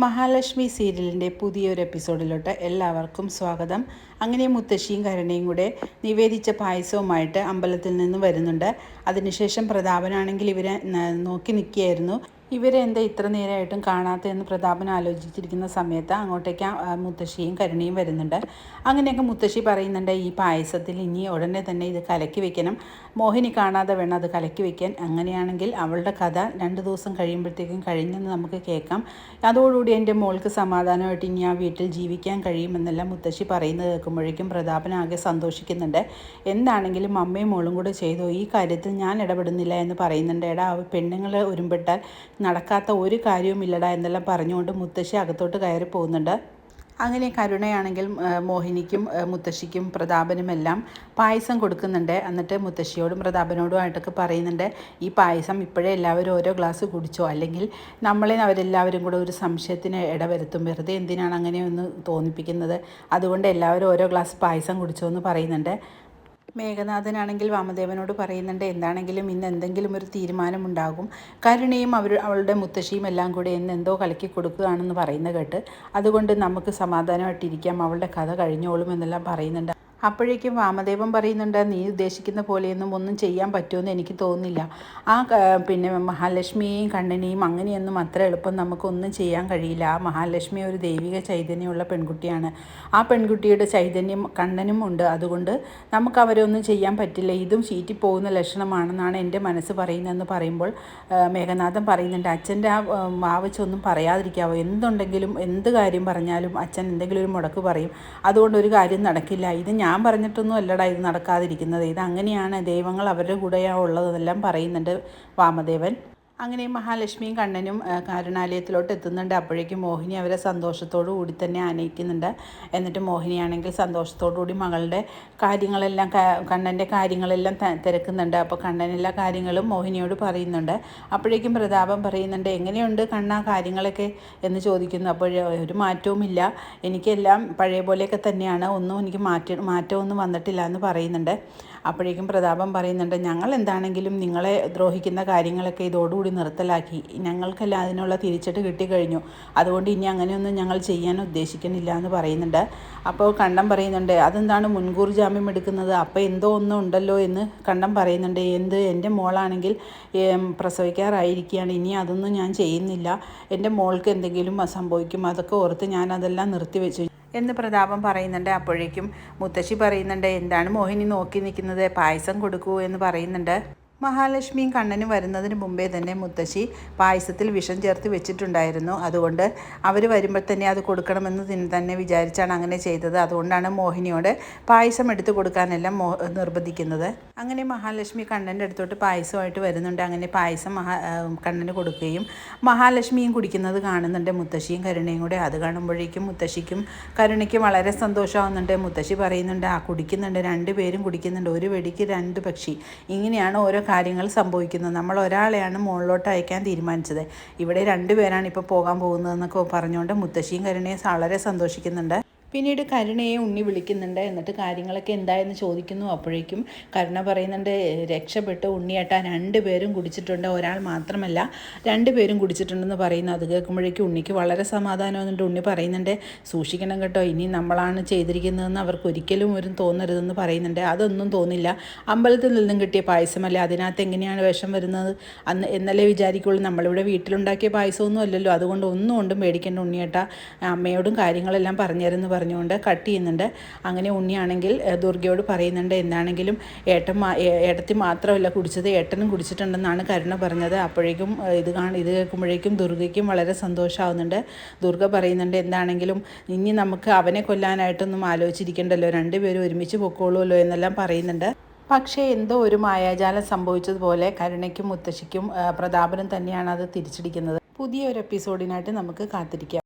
മഹാലക്ഷ്മി സീരിയലിൻ്റെ പുതിയൊരു എപ്പിസോഡിലോട്ട് എല്ലാവർക്കും സ്വാഗതം. അങ്ങനെ മുത്തശ്ശിയും കരുണയും കൂടെ നിവേദിച്ച പായസവുമായിട്ട് അമ്പലത്തിൽ നിന്ന് വരുന്നുണ്ട്. അതിനുശേഷം പ്രതാപനാണെങ്കിൽ ഇവരെ നോക്കി നിൽക്കുകയായിരുന്നു. ഇവരെന്താ ഇത്ര നേരമായിട്ടും കാണാത്തതെന്ന് പ്രതാപൻ ആലോചിച്ചിരിക്കുന്ന സമയത്ത് അങ്ങോട്ടേക്ക് മുത്തശ്ശിയും കരുണയും വരുന്നുണ്ട്. അങ്ങനെയൊക്കെ മുത്തശ്ശി പറയുന്നുണ്ട്, ഈ പായസത്തിൽ ഇനി ഉടനെ തന്നെ ഇത് കലക്കി വെക്കണം, മോഹിനി കാണാതെ വേണം അത് കലക്കി വെക്കാൻ. അങ്ങനെയാണെങ്കിൽ അവളുടെ കഥ 2 ദിവസം കഴിയുമ്പോഴത്തേക്കും കഴിഞ്ഞെന്ന് നമുക്ക് കേൾക്കാം. അതോടുകൂടി എൻ്റെ മോൾക്ക് സമാധാനമായിട്ട് ഇനി ആ വീട്ടിൽ ജീവിക്കാൻ കഴിയുമെന്നെല്ലാം മുത്തശ്ശി പറയുന്നത് കേൾക്കുമ്പോഴേക്കും പ്രതാപൻ ആകെ സന്തോഷിക്കുന്നുണ്ട്. എന്താണെങ്കിലും അമ്മയും മോളും കൂടെ ചെയ്തോ, ഈ കാര്യത്തിൽ ഞാൻ ഇടപെടുന്നില്ല എന്ന് പറയുന്നുണ്ട്. എടാ, പെണ്ണുങ്ങൾ ഒരുമ്പെട്ടാൽ നടക്കാത്ത ഒരു കാര്യവുമില്ലടാ എന്നെല്ലാം പറഞ്ഞുകൊണ്ട് മുത്തശ്ശി അകത്തോട്ട് കയറി പോകുന്നുണ്ട്. അങ്ങനെ കരുണയാണെങ്കിൽ മോഹിനിക്കും മുത്തശ്ശിക്കും പ്രതാപനുമെല്ലാം പായസം കൊടുക്കുന്നുണ്ട്. എന്നിട്ട് മുത്തശ്ശിയോടും പ്രതാപനോടുമായിട്ടൊക്കെ പറയുന്നുണ്ട്, ഈ പായസം ഇപ്പോഴേ എല്ലാവരും ഓരോ ഗ്ലാസ് കുടിച്ചോ, അല്ലെങ്കിൽ നമ്മളെ അവരെല്ലാവരും കൂടെ ഒരു സംശയത്തിന് ഇടവരുത്തും, വെറുതെ എന്തിനാണ് അങ്ങനെയൊന്ന് തോന്നിപ്പിക്കുന്നത്, അതുകൊണ്ട് എല്ലാവരും ഓരോ ഗ്ലാസ് പായസം കുടിച്ചോ എന്ന് പറയുന്നുണ്ട്. മേഘനാഥനാണെങ്കിൽ വാമദേവനോട് പറയുന്നുണ്ട്, എന്താണെങ്കിലും ഇന്ന് എന്തെങ്കിലും ഒരു തീരുമാനമുണ്ടാകും. കരുണയും അവളുടെ മുത്തശ്ശിയും എല്ലാം കൂടി എന്തോ കലക്കി കൊടുക്കുകയാണെന്ന് പറയുന്നത് കേട്ട്, അതുകൊണ്ട് നമുക്ക് സമാധാനമായിട്ടിരിക്കാം, അവളുടെ കഥ കഴിഞ്ഞോളും എന്നെല്ലാം പറയുന്നുണ്ട്. അപ്പോഴേക്കും വാമദേവൻ പറയുന്നുണ്ട്, നീ ഉദ്ദേശിക്കുന്ന പോലെയൊന്നും ഒന്നും ചെയ്യാൻ പറ്റുമെന്ന് എനിക്ക് തോന്നുന്നില്ല. പിന്നെ മഹാലക്ഷ്മിയെയും കണ്ണനെയും അങ്ങനെയൊന്നും അത്ര എളുപ്പം നമുക്കൊന്നും ചെയ്യാൻ കഴിയില്ല. ആ മഹാലക്ഷ്മി ഒരു ദൈവിക ചൈതന്യമുള്ള പെൺകുട്ടിയാണ്. ആ പെൺകുട്ടിയുടെ ചൈതന്യം കണ്ണനും ഉണ്ട്. അതുകൊണ്ട് നമുക്ക് അവരെ ഒന്നും ചെയ്യാൻ പറ്റില്ല. ഇതും ചീറ്റിപ്പോകുന്ന ലക്ഷണമാണെന്നാണ് എൻ്റെ മനസ്സ് പറയുന്നതെന്ന് പറയുമ്പോൾ മേഘനാഥൻ പറയുന്നുണ്ട്, അച്ഛൻ്റെ ആ വെച്ചൊന്നും പറയാതിരിക്കാവോ, എന്തുണ്ടെങ്കിലും എന്ത് കാര്യം പറഞ്ഞാലും അച്ഛൻ എന്തെങ്കിലും ഒരു മുടക്ക് പറയും. അതുകൊണ്ട് ഒരു കാര്യം നടക്കില്ല. ഇത് ഞാൻ പറഞ്ഞിട്ടൊന്നും അല്ലടാ ഇത് നടക്കാതിരിക്കുന്നത്, ഇത് അങ്ങനെയാണ്, ദൈവങ്ങൾ അവരുടെ കൂടെയാണ് ഉള്ളതെല്ലാം പറയുന്നുണ്ട് വാമദേവൻ. അങ്ങനെ മഹാലക്ഷ്മിയും കണ്ണനും കരുണാലയത്തിലോട്ട് എത്തുന്നുണ്ട്. അപ്പോഴേക്കും മോഹിനി അവരെ സന്തോഷത്തോടു കൂടി തന്നെ ആനയിക്കുന്നുണ്ട്. എന്നിട്ട് മോഹിനിയാണെങ്കിൽ സന്തോഷത്തോടു കൂടി മകളുടെ കാര്യങ്ങളെല്ലാം കണ്ണൻ്റെ കാര്യങ്ങളെല്ലാം തിരക്കുന്നുണ്ട്. അപ്പോൾ കണ്ണൻ എല്ലാ കാര്യങ്ങളും മോഹിനിയോട് പറയുന്നുണ്ട്. അപ്പോഴേക്കും പ്രതാപൻ പറയുന്നുണ്ട്, എങ്ങനെയുണ്ട് കണ്ണ കാര്യങ്ങളൊക്കെ എന്ന് ചോദിക്കുന്നു. അപ്പോൾ ഒരു മാറ്റവുമില്ല, എനിക്കെല്ലാം പഴയ പോലെയൊക്കെ തന്നെയാണ്, ഒന്നും എനിക്ക് മാറ്റമൊന്നും വന്നിട്ടില്ല എന്ന് പറയുന്നുണ്ട്. അപ്പോഴേക്കും പ്രതാപൻ പറയുന്നുണ്ട്, ഞങ്ങൾ എന്താണെങ്കിലും നിങ്ങളെ ദ്രോഹിക്കുന്ന കാര്യങ്ങളൊക്കെ ഇതോടുകൂടി നിർത്തലാക്കി, ഞങ്ങൾക്കെല്ലാം അതിനുള്ള തിരിച്ചടി കിട്ടിക്കഴിഞ്ഞു, അതുകൊണ്ട് ഇനി അങ്ങനെയൊന്നും ഞങ്ങൾ ചെയ്യാൻ ഉദ്ദേശിക്കുന്നില്ല എന്ന് പറയുന്നുണ്ട്. അപ്പോൾ കണ്ണൻ പറയുന്നുണ്ട്, അതെന്താണ് മുൻകൂർ ജാമ്യം എടുക്കുന്നത്, അപ്പോൾ എന്തോ ഒന്നും ഉണ്ടല്ലോ എന്ന് കണ്ണൻ പറയുന്നുണ്ട്. എൻ്റെ മോളാണെങ്കിൽ പ്രസവിക്കാറായിരിക്കുകയാണ്, ഇനി അതൊന്നും ഞാൻ ചെയ്യുന്നില്ല, എൻ്റെ മോൾക്ക് എന്തെങ്കിലും സംഭവിക്കും, അതൊക്കെ ഓർത്ത് ഞാൻ അതെല്ലാം നിർത്തിവെച്ചു എന്ന് പ്രതാപൻ പറയുന്നുണ്ട്. അപ്പോഴേക്കും മുത്തശ്ശി പറയുന്നുണ്ട്, എന്താണ് മോഹിനി നോക്കി നിൽക്കുന്നത്, പായസം കൊടുക്കൂ എന്ന് പറയുന്നുണ്ട്. മഹാലക്ഷ്മിയും കണ്ണനും വരുന്നതിന് മുമ്പേ തന്നെ മുത്തശ്ശി പായസത്തിൽ വിഷം ചേർത്ത് വെച്ചിട്ടുണ്ടായിരുന്നു. അതുകൊണ്ട് അവർ വരുമ്പോൾ തന്നെ അത് കൊടുക്കണമെന്ന് തന്നെ വിചാരിച്ചാണ് അങ്ങനെ ചെയ്തത്. അതുകൊണ്ടാണ് മോഹിനിയോട് പായസം എടുത്തു കൊടുക്കാനെല്ലാം നിർബന്ധിക്കുന്നത്. അങ്ങനെ മഹാലക്ഷ്മി കണ്ണൻ്റെ അടുത്തോട്ട് പായസമായിട്ട് വരുന്നുണ്ട്. അങ്ങനെ പായസം കണ്ണന് കൊടുക്കുകയും മഹാലക്ഷ്മിയും കുടിക്കുന്നത് കാണുന്നുണ്ട് മുത്തശ്ശിയും കരുണയും കൂടെ. അത് കാണുമ്പോഴേക്കും മുത്തശ്ശിക്കും കരുണയ്ക്കും വളരെ സന്തോഷമാകുന്നുണ്ട്. മുത്തശ്ശി പറയുന്നുണ്ട്, കുടിക്കുന്നുണ്ട്, 2 പേരും കുടിക്കുന്നുണ്ട്, ഒരു വെടിക്ക് 2 പക്ഷി, ഇങ്ങനെയാണ് ഓരോ കാര്യങ്ങൾ സംഭവിക്കുന്നത്. നമ്മൾ ഒരാളെയാണ് മുകളിലോട്ട് അയക്കാൻ തീരുമാനിച്ചത്, ഇവിടെ 2 പേരാണ് ഇപ്പോൾ പോകാൻ പോകുന്നതെന്നൊക്കെ പറഞ്ഞുകൊണ്ട് മുത്തശ്ശിയും കരുണയും വളരെ സന്തോഷിക്കുന്നുണ്ട്. പിന്നീട് കരുണയെ ഉണ്ണി വിളിക്കുന്നുണ്ട്. എന്നിട്ട് കാര്യങ്ങളൊക്കെ എന്തായെന്ന് ചോദിക്കുന്നു. അപ്പോഴേക്കും കരുണ പറയുന്നുണ്ട്, രക്ഷപ്പെട്ട് ഉണ്ണിയേട്ടാ, 2 പേരും കുടിച്ചിട്ടുണ്ട്, ഒരാൾ മാത്രമല്ല 2 പേരും കുടിച്ചിട്ടുണ്ടെന്ന് പറയുന്നു. അത് കേൾക്കുമ്പോഴേക്കും ഉണ്ണിക്ക് വളരെ സമാധാനമാകുന്നുണ്ട്. ഉണ്ണി പറയുന്നുണ്ട്, സൂക്ഷിക്കണം കേട്ടോ, ഇനി നമ്മളാണ് ചെയ്തിരിക്കുന്നതെന്ന് അവർക്ക് ഒരിക്കലും ഒരു തോന്നരുതെന്ന് പറയുന്നുണ്ട്. അതൊന്നും തോന്നില്ല, അമ്പലത്തിൽ നിന്നും കിട്ടിയ പായസമല്ലേ, അതിനകത്ത് എങ്ങനെയാണ് വിഷം വരുന്നത് എന്നല്ലേ വിചാരിക്കുള്ളൂ, നമ്മളിവിടെ വീട്ടിലുണ്ടാക്കിയ പായസമൊന്നും അല്ലല്ലോ, അതുകൊണ്ട് ഒന്നും കൊണ്ടും പേടിക്കേണ്ട ഉണ്ണിയേട്ടാ, അമ്മയോടും കാര്യങ്ങളെല്ലാം പറഞ്ഞുതരുന്നു പറഞ്ഞുകൊണ്ട് കട്ട് ചെയ്യുന്നുണ്ട്. അങ്ങനെ ഉണ്ണിയാണെങ്കിൽ ദുർഗയോട് പറയുന്നുണ്ട്, എന്താണെങ്കിലും ഏട്ടത്തി മാത്രമല്ല കുടിച്ചത്, ഏട്ടനും കുടിച്ചിട്ടുണ്ടെന്നാണ് കരുണ പറഞ്ഞത്. അപ്പോഴേക്കും ഇത് കേൾക്കുമ്പോഴേക്കും ദുർഗയ്ക്കും വളരെ സന്തോഷമാവുന്നുണ്ട്. ദുർഗ പറയുന്നുണ്ട്, എന്താണെങ്കിലും ഇനി നമുക്ക് അവനെ കൊല്ലാനായിട്ടൊന്നും ആലോചിച്ചിരിക്കണ്ടല്ലോ, 2 പേരും ഒരുമിച്ച് പൊക്കോളുമല്ലോ എന്നെല്ലാം പറയുന്നുണ്ട്. പക്ഷേ എന്തോ ഒരു മായാജാലം സംഭവിച്ചതുപോലെ കരുണയ്ക്കും മുത്തശ്ശിക്കും പ്രതാപനും തന്നെയാണ് അത് തിരിച്ചടിക്കുന്നത്. പുതിയൊരു എപ്പിസോഡിനായിട്ട് നമുക്ക് കാത്തിരിക്കാം.